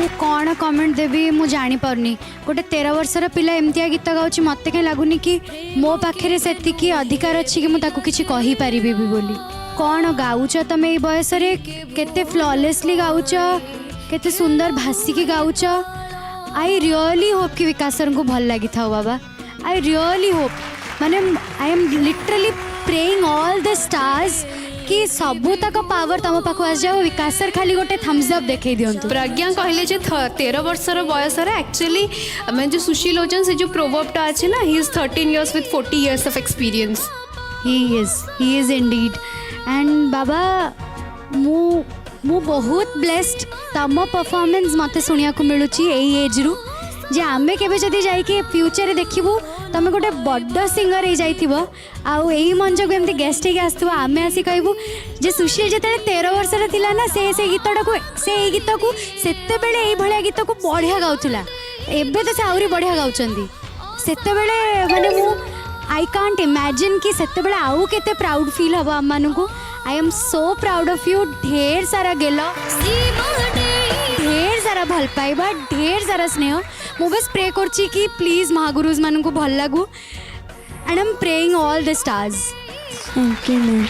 मु कौन कमेंट देवी मु जानी पारनी गोटे 13 वर्षर पिला एमतिया गीत गाउची मते कहीं लगुनि कि मो पाखे से अधिकार अच्छी कि मुझे किसी कहीपरि भी बोली कौन गाउच तुम ये बयस केते फ्लॉलेसली गाउच केते सुंदर भाषिकी गाउच आई रियली होप कि विकास सर को भल लगी था बाबा आई रियली होप माने I am literally praying all the stars कि सबू तक पावर तुम पाख आस जाओ विकास सर खाली गोटे थम्स अप देखई दियंतु। प्रज्ञा कहले जे 13 वर्षर बयस एक्चुअली मैं जो सुशील लोचन से जो प्रोवर्बटा अच्छे ना he is 13 years with 40 years of experience he is indeed and बाबा मु बहुत ब्लेस्ड तम परफॉर्मेंस मते सुनिया को मिलुची एई एज रु जे आमे केबे जदी जाई के फ्यूचर देखिबू तमे गोटे बड्ड सिंगर हे जाइथिबो आउ एई मंच को एमती गेस्ट हे आस्तबो आमे आसी कहबू जे सुशील जते 13 वर्षर थिला ना से गीतटा को से एई गीत को सेते बेले एई भलिया गीत को बढ़िया गाउथला एबे तो से आउरी बढ़िया गाउचंदी सेते बेले माने मु आई कांट इमेजिन कि सेते बेले आउ केते प्राउड फील हबो हम मानु को I am so proud of you ढेर सारा गेलो ढेर सारा भल पाइबा ढेर सारा स्नेह मु बस प्रे करची कि प्लीज महागुरुज मानू भल लगू and I am praying all the stars. Thank you ma'am.